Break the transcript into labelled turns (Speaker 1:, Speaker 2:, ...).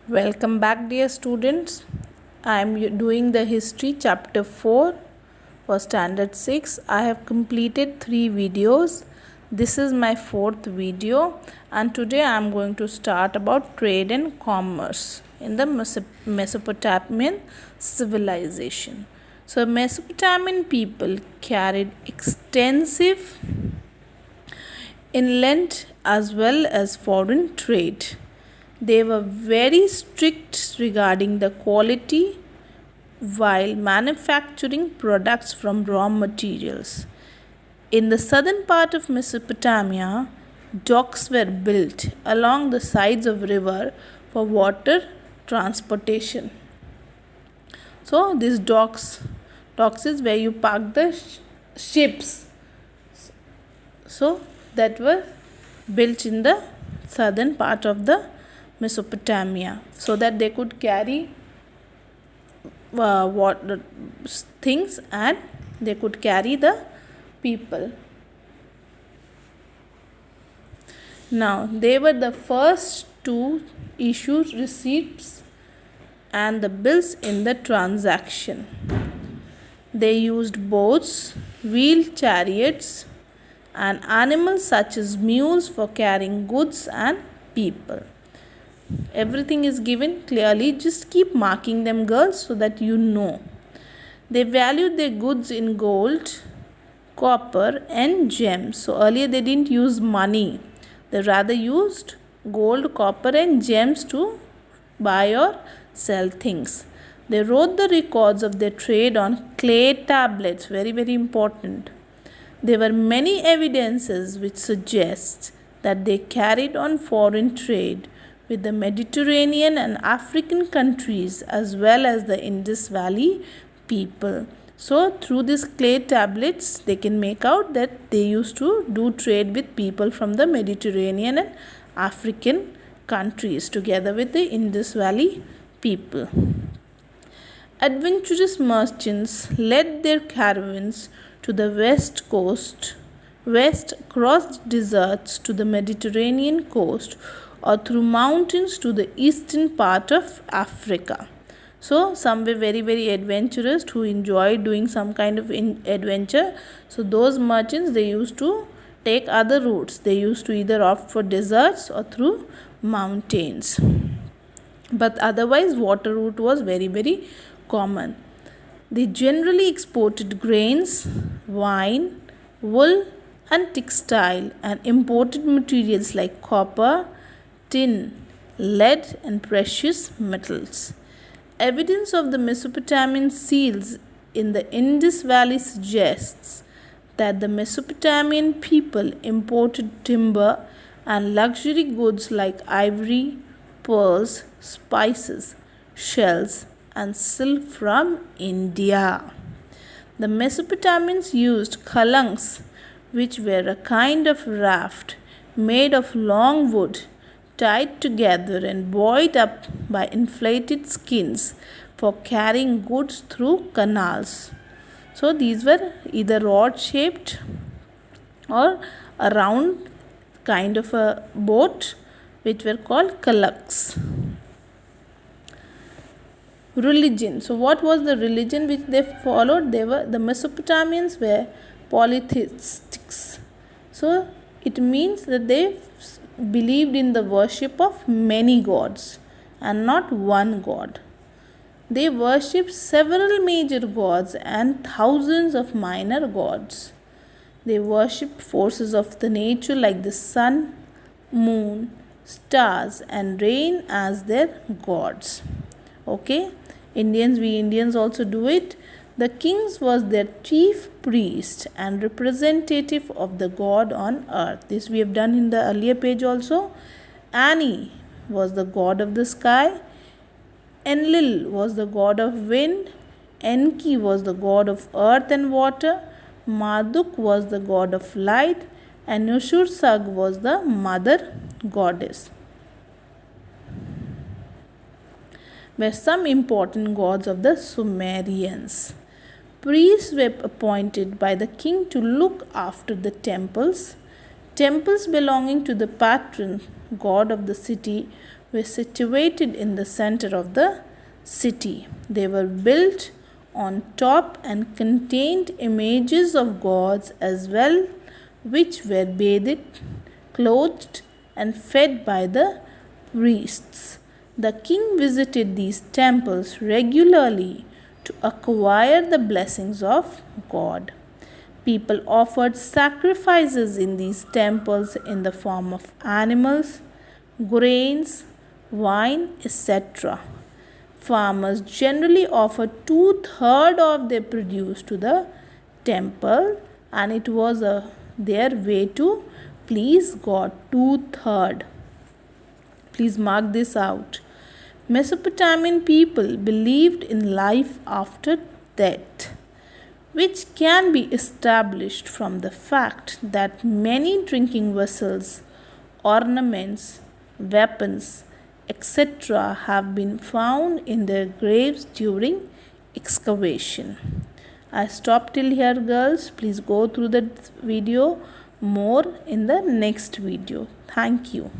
Speaker 1: Welcome back, dear students. I am doing the history chapter 4 for standard 6. I have completed 3 videos. This is my 4th video, and today I am going to start about trade and commerce in the Mesopotamian civilization. So Mesopotamian people carried extensive inland as well as foreign trade. They were very strict regarding the quality while manufacturing products from raw materials. In the southern part of Mesopotamia, docks were built along the sides of river for water transportation. So these docks is where you park the ships. So that were built in the southern part of the Mesopotamia, so that they could carry things and they could carry the people. Now they were the first to issue receipts and the bills in the transaction. They used boats, wheeled chariots, and animals such as mules for carrying goods and people. Everything is given clearly. Just keep marking them, girls, so that you know. They valued their goods in gold, copper, and gems. So earlier they didn't use money. They rather used gold, copper, and gems to buy or sell things. They wrote the records of their trade on clay tablets. Very, very important. There were many evidences which suggest that they carried on foreign trade with the Mediterranean and African countries as well as the Indus Valley people. So through these clay tablets they can make out that they used to do trade with people from the Mediterranean and African countries together with the Indus Valley people. Adventurous merchants led their caravans to the west coast, crossed deserts to the Mediterranean coast, or through mountains to the eastern part of Africa. So some were very, very adventurous who enjoyed doing some kind of adventure. So those merchants, they used to take other routes. They used to either opt for deserts or through mountains. But otherwise water route was very, very common. They generally exported grains, wine, wool, and textile, and imported materials like copper, tin, lead, and precious metals. Evidence of the Mesopotamian seals in the Indus Valley suggests that the Mesopotamian people imported timber and luxury goods like ivory, pearls, spices, shells, and silk from India. The Mesopotamians used kalangs, which were a kind of raft made of long wood tied together and buoyed up by inflated skins for carrying goods through canals. So these were either rod shaped or a round kind of a boat which were called kalangs. Religion. So what was the religion which they followed? The Mesopotamians were polytheists. So it means that they believed in the worship of many gods and not one god. They worshipped several major gods and thousands of minor gods. They worshipped forces of the nature like the sun, moon, stars, and rain as their gods. Okay, we Indians also do it. The kings was their chief priest and representative of the god on earth. This we have done in the earlier page also. Ani was the god of the sky. Enlil was the god of wind. Enki was the god of earth and water. Marduk was the god of light. And Ushur-Sag was the mother goddess. Were some important gods of the Sumerians. Priests were appointed by the king to look after the temples. Temples belonging to the patron god of the city were situated in the center of the city. They were built on top and contained images of gods as well, which were bathed, clothed, and fed by the priests. The king visited these temples regularly to acquire the blessings of God. People offered sacrifices in these temples in the form of animals, grains, wine, etc. Farmers generally offered 2/3 of their produce to the temple, and it was their way to please God. 2/3. Please mark this out. Mesopotamian people believed in life after death, which can be established from the fact that many drinking vessels, ornaments, weapons, etc. have been found in their graves during excavation. I stop till here, girls. Please go through the video more in the next video. Thank you.